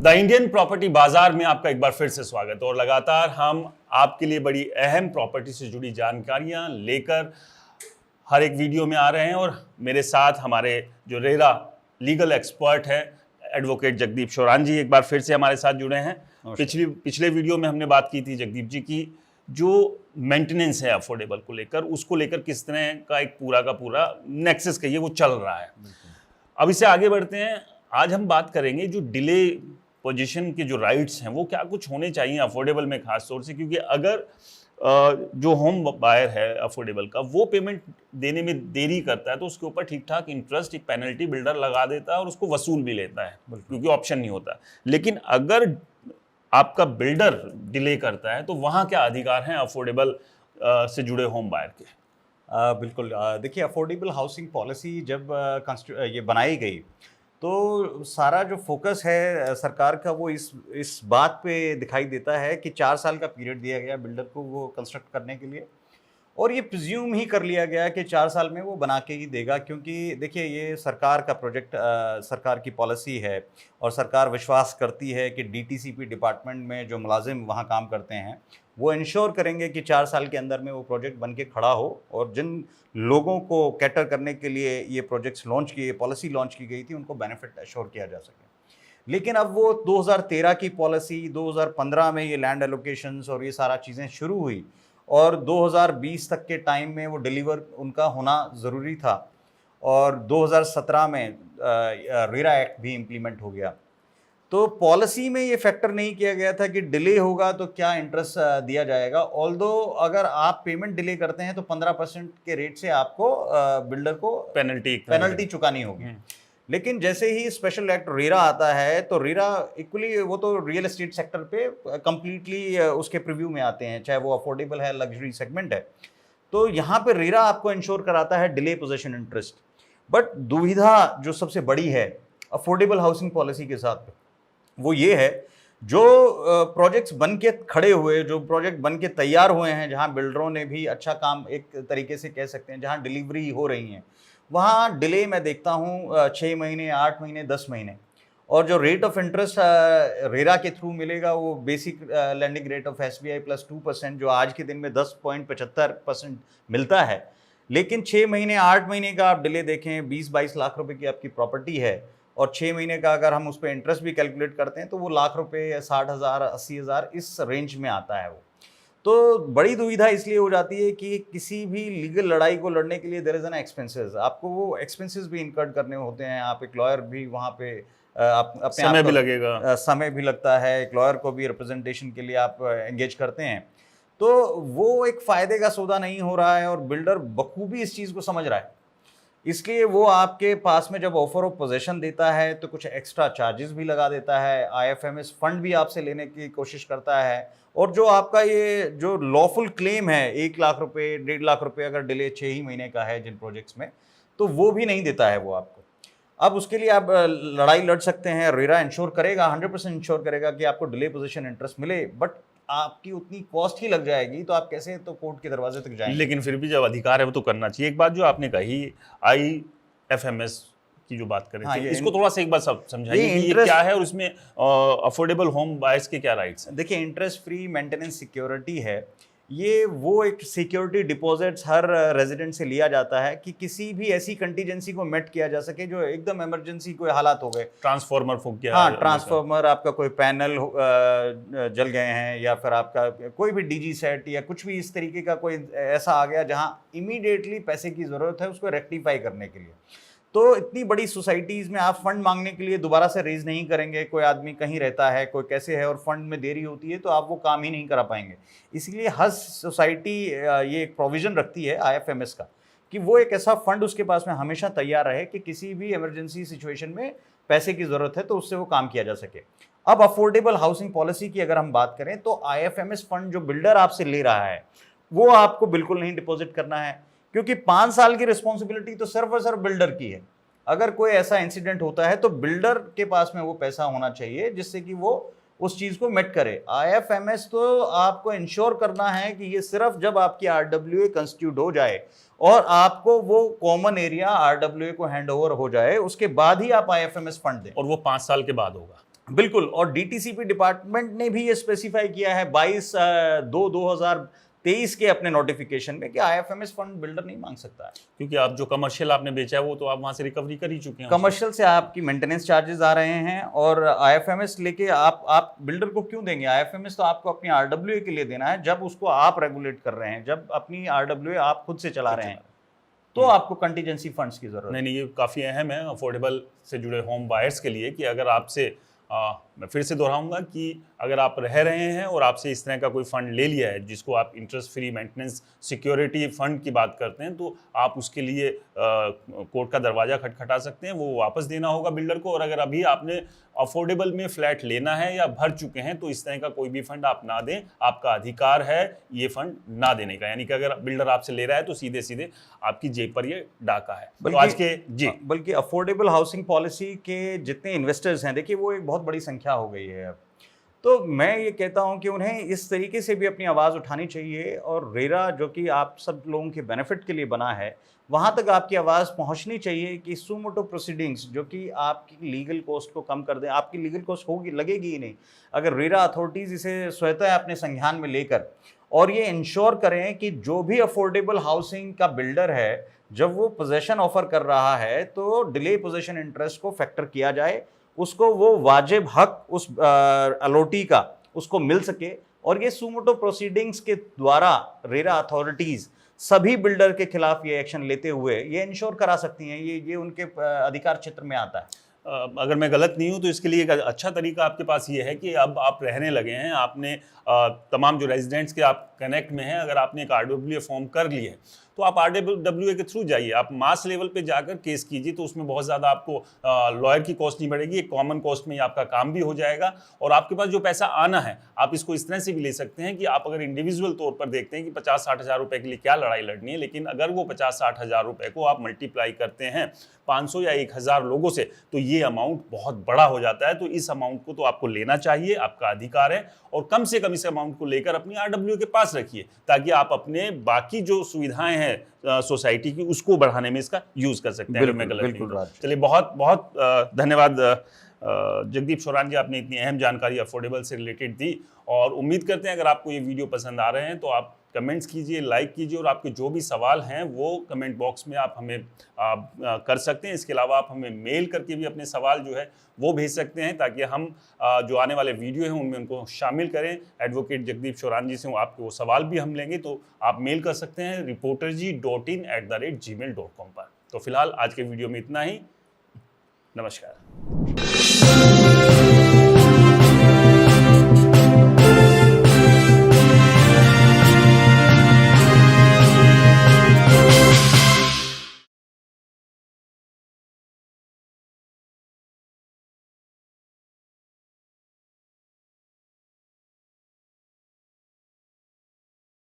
The Indian property बाजार में आपका एक बार फिर से स्वागत है और लगातार हम आपके लिए बड़ी अहम प्रॉपर्टी से जुड़ी जानकारियां लेकर हर एक वीडियो में आ रहे हैं। और मेरे साथ हमारे जो रेरा लीगल एक्सपर्ट है एडवोकेट जगदीप शोरान जी एक बार फिर से हमारे साथ जुड़े हैं। पिछले वीडियो में हमने बात की थी जगदीप जी की जो मेंटेनेंस है अफोर्डेबल को लेकर, उसको लेकर किस तरह का एक पूरा का पूरा नेक्सस कहिए वो चल रहा है। अब इससे आगे बढ़ते हैं। आज हम बात करेंगे जो डिले पोजीशन के जो राइट्स हैं वो क्या कुछ होने चाहिए अफोर्डेबल में, खास तौर से क्योंकि अगर जो होम बायर है अफोर्डेबल का वो पेमेंट देने में देरी करता है तो उसके ऊपर ठीक ठाक इंटरेस्ट, एक पेनल्टी बिल्डर लगा देता है और उसको वसूल भी लेता है क्योंकि ऑप्शन नहीं होता। लेकिन अगर आपका बिल्डर डिले करता है तो वहाँ क्या अधिकार हैं अफोर्डेबल से जुड़े होम बायर के? बिल्कुल। देखिए, अफोर्डेबल हाउसिंग पॉलिसी जब ये बनाई गई तो सारा जो फोकस है सरकार का वो इस बात पे दिखाई देता है कि 4 साल का पीरियड दिया गया बिल्डर को वो कंस्ट्रक्ट करने के लिए, और ये प्रिज्यूम ही कर लिया गया कि 4 साल में वो बना के ही देगा। क्योंकि देखिए, ये सरकार का प्रोजेक्ट, सरकार की पॉलिसी है और सरकार विश्वास करती है कि डीटीसीपी डिपार्टमेंट में जो मुलाजिम वहाँ काम करते हैं वो इंश्योर करेंगे कि 4 साल के अंदर में वो प्रोजेक्ट बन के खड़ा हो, और जिन लोगों को कैटर करने के लिए ये प्रोजेक्ट्स लॉन्च किए, पॉलिसी लॉन्च की गई थी, उनको बेनिफिट एश्योर किया जा सके। लेकिन अब वो 2013 की पॉलिसी, 2015 में ये लैंड एलोकेशंस और ये सारा चीज़ें शुरू हुई और 2020 तक के टाइम में वो डिलीवर उनका होना ज़रूरी था, और 2017 में रेरा एक्ट भी इम्प्लीमेंट हो गया। तो पॉलिसी में ये फैक्टर नहीं किया गया था कि डिले होगा तो क्या इंटरेस्ट दिया जाएगा। ऑल्दो अगर आप पेमेंट डिले करते हैं तो 15% के रेट से आपको बिल्डर को पेनल्टी चुकानी होगी। लेकिन जैसे ही स्पेशल एक्ट रेरा आता है तो रेरा इक्वली, वो तो रियल एस्टेट सेक्टर पे कंप्लीटली उसके प्रीव्यू में आते हैं, चाहे वो अफोर्डेबल है, लग्जरी सेगमेंट है। तो यहाँ पे रेरा आपको इंश्योर कराता है डिले पोजेशन इंटरेस्ट। बट दुविधा जो सबसे बड़ी है अफोर्डेबल हाउसिंग पॉलिसी के साथ वो ये है, जो प्रोजेक्ट्स बन के खड़े हुए, जो प्रोजेक्ट बन के तैयार हुए हैं, जहाँ बिल्डरों ने भी अच्छा काम एक तरीके से कह सकते हैं, जहाँ डिलीवरी हो रही हैं, वहाँ डिले मैं देखता हूँ 6 महीने, 8 महीने, 10 महीने। और जो रेट ऑफ इंटरेस्ट रेरा के थ्रू मिलेगा वो basic landing rate of SBI plus 2%, जो आज के दिन में 10.75% मिलता है। लेकिन 6 महीने, 8 महीने का आप डिले देखें, 20-22 लाख रुपए की आपकी प्रॉपर्टी है, और 6 महीने का अगर हम उस पर इंटरेस्ट भी कैलकुलेट करते हैं तो वो लाख रुपए या 60,000, 80,000 इस रेंज में आता है वो। तो बड़ी दुविधा इसलिए हो जाती है कि किसी भी लीगल लड़ाई को लड़ने के लिए देयर इज एन एक्सपेंसेस, आपको वो एक्सपेंसेस भी इनकर्ड करने होते हैं। आप एक लॉयर भी वहाँ पे अपने समय भी लगेगा, समय भी लगता है, एक लॉयर को भी रिप्रेजेंटेशन के लिए आप एंगेज करते हैं। तो वो एक फ़ायदे का सौदा नहीं हो रहा है और बिल्डर बखूबी इस चीज़ को समझ रहा है। इसलिए वो आपके पास में जब ऑफर ऑफ पोजेशन देता है तो कुछ एक्स्ट्रा चार्जेस भी लगा देता है, IFMS फंड भी आपसे लेने की कोशिश करता है, और जो आपका ये जो लॉफुल क्लेम है 1 लाख रुपए, 1.5 लाख रुपए अगर डिले 6 ही महीने का है जिन प्रोजेक्ट्स में, तो वो भी नहीं देता है वो आपको। अब उसके लिए आप लड़ाई लड़ सकते हैं, रेरा इंश्योर करेगा, 100% इंश्योर करेगा कि आपको डिले पोजीशन इंटरेस्ट मिले, बट आपकी उतनी कॉस्ट ही लग जाएगी, तो आप कैसे तो कोर्ट के दरवाजे तक जाएंगे। लेकिन फिर भी जब अधिकार है वो तो करना चाहिए। एक बात जो आपने कही IFMS की जो बात करें, इसको थोड़ा सा एक बार समझाइए कि ये क्या है और इसमें अफोर्डेबल होम बायर्स के क्या राइट्स हैं? देखिए, इंटरेस्ट फ्री मेंटेनेंस सिक्योरिटी है ये, वो एक सिक्योरिटी डिपॉजिट्स हर रेजिडेंट से लिया जाता है कि किसी भी ऐसी कंटीजेंसी को मेट किया जा सके जो एकदम इमरजेंसी कोई हालात हो गए, ट्रांसफार्मर फूक गया, हाँ ट्रांसफार्मर, आपका कोई पैनल जल गए हैं, या फिर आपका कोई भी DG सेट या कुछ भी इस तरीके का कोई ऐसा आ गया जहां इमीडिएटली पैसे की ज़रूरत है उसको रेक्टिफाई करने के लिए। तो इतनी बड़ी सोसाइटीज़ में आप फंड मांगने के लिए दोबारा से रेज नहीं करेंगे। कोई आदमी कहीं रहता है, कोई कैसे है, और फंड में देरी होती है तो आप वो काम ही नहीं करा पाएंगे। इसलिए हर सोसाइटी ये एक प्रोविज़न रखती है IFMS का कि वो एक ऐसा फंड उसके पास में हमेशा तैयार रहे कि किसी भी इमरजेंसी सिचुएशन में पैसे की ज़रूरत है तो उससे वो काम किया जा सके। अब अफोर्डेबल हाउसिंग पॉलिसी की अगर हम बात करें तो IFMS फंड जो बिल्डर आपसे ले रहा है वो आपको बिल्कुल नहीं डिपॉजिट करना है, क्योंकि 5 साल की रिस्पॉन्सिबिलिटी तो सिर्फ और सिर्फ बिल्डर की है। अगर कोई ऐसा इंसिडेंट होता है तो बिल्डर के पास में वो पैसा होना चाहिए जिससे कि वो उस चीज को मेट करे। IFMS तो आपको इंश्योर करना है कि ये सिर्फ जब आपकी RWA कंस्टिट्यूट हो जाए और आपको वो कॉमन एरिया RWA को हैंड ओवर हो जाए, उसके बाद ही आप IFMS फंड दें। और वो 5 साल के बाद होगा। बिल्कुल, और डीटीसीपी डिपार्टमेंट ने भी ये स्पेसिफाई किया है 22/2/2023 के अपने नोटिफिकेशन में कि आईएफएमएस फंड बिल्डर नहीं मांग सकता है। क्योंकि आप जो कमर्शियल आपने बेचा है वो तो आप वहाँ से रिकवरी कर ही चुके हैं। कमर्शियल से आपकी मेंटेनेंस चार्जेस आ रहे हैं, और आईएफएमएस लेके आप बिल्डर को क्यों देंगे? आईएफएमएस तो आपको अपनी आरडब्ल्यूए के लिए देना है, जब उसको आप रेगुलेट कर रहे हैं, जब अपनी आरडब्ल्यूए आप खुद से चला रहे हैं, तो आपको कंटीजेंसी फंड्स की जरूरत है। नहीं, ये काफ़ी अहम है अफोर्डेबल से जुड़े होम बायर्स के लिए कि अगर आपसे मैं फिर से दोहराऊंगा कि अगर आप रह रहे हैं और आपसे इस तरह का कोई फंड ले लिया है जिसको आप interest free maintenance security fund की बात करते हैं, तो आप उसके लिए कोर्ट का दरवाज़ा खटखटा सकते हैं, वो वापस देना होगा बिल्डर को। और अगर अभी आपने अफोर्डेबल में फ्लैट लेना है या भर चुके हैं तो इस तरह का कोई भी फंड आप ना दें, आपका अधिकार है ये फंड ना देने का। यानी कि अगर बिल्डर आपसे ले रहा है तो सीधे सीधे आपकी जेब पर ये डाका है। तो आज के बल्कि अफोर्डेबल हाउसिंग पॉलिसी के जितने इन्वेस्टर्स हैं, देखिए वो एक बहुत बड़ी संख्या हो गई है अब। तो मैं ये कहता हूं कि उन्हें इस तरीके से भी अपनी आवाज़ उठानी चाहिए, और रेरा जो कि आप सब लोगों के बेनिफिट के लिए बना है, वहाँ तक आपकी आवाज़ पहुँचनी चाहिए कि सुमोटो प्रोसीडिंग्स जो कि आपकी लीगल कॉस्ट को कम कर दें। आपकी लीगल कॉस्ट होगी, लगेगी ही नहीं अगर रेरा अथॉरिटीज़ इसे स्वतः अपने संज्ञान में लेकर और ये इंश्योर करें कि जो भी अफोर्डेबल हाउसिंग का बिल्डर है, जब वो पोजेशन ऑफर कर रहा है तो डिले पोजेशन इंटरेस्ट को फैक्टर किया जाए, उसको वो वाजिब हक उस अलॉटी का उसको मिल सके। और ये सुमोटो प्रोसीडिंग्स के द्वारा रेरा अथॉरिटीज़ सभी बिल्डर के खिलाफ ये एक्शन लेते हुए ये इंश्योर करा सकती हैं, ये उनके अधिकार क्षेत्र में आता है। अगर मैं गलत नहीं हूँ तो इसके लिए एक अच्छा तरीका आपके पास ये है कि अब आप रहने लगे हैं, आपने तमाम जो रेजिडेंट्स के आप कनेक्ट में हैं, अगर आपने एक आरडब्ल्यूए फॉर्म कर लिया है तो आप आरडब्ल्यूए के थ्रू जाइए, आप मास लेवल पे जाकर केस कीजिए, तो उसमें बहुत ज़्यादा आपको लॉयर की कॉस्ट नहीं बढ़ेगी, एक कॉमन कॉस्ट में ही आपका काम भी हो जाएगा। और आपके पास जो पैसा आना है आप इसको इस तरह से भी ले सकते हैं कि आप अगर इंडिविजुअल तौर पर देखते हैं कि 50-60 हज़ार रुपये के लिए क्या लड़ाई लड़नी है, लेकिन अगर वो 50-60 हज़ार रुपये को आप मल्टीप्लाई करते हैं 500 या 1000 लोगों से तो ये अमाउंट बहुत बड़ा हो जाता है। तो इस अमाउंट को तो आपको लेना चाहिए, आपका अधिकार है, और कम से कम इस अमाउंट को लेकर अपनी आरडब्ल्यूए के पास रखिए ताकि आप अपने बाकी जो सुविधाएं हैं सोसाइटी की उसको बढ़ाने में इसका यूज कर सकते हैं। मैं गलत नहीं। चलिए, बहुत बहुत धन्यवाद जगदीप शोरान जी, आपने इतनी अहम जानकारी अफोर्डेबल से रिलेटेड दी। और उम्मीद करते हैं अगर आपको ये वीडियो पसंद आ रहे हैं तो आप कमेंट्स कीजिए, लाइक कीजिए, और आपके जो भी सवाल हैं वो कमेंट बॉक्स में आप हमें कर सकते हैं। इसके अलावा आप हमें मेल करके भी अपने सवाल जो है वो भेज सकते हैं ताकि हम जो आने वाले वीडियो हैं उनमें उनको शामिल करें। एडवोकेट जगदीप शोरान जी से आपके वो सवाल भी हम लेंगे, तो आप मेल कर सकते हैं reporterji.in@gmail.com पर। तो फिलहाल आज के वीडियो में इतना ही। नमस्कार।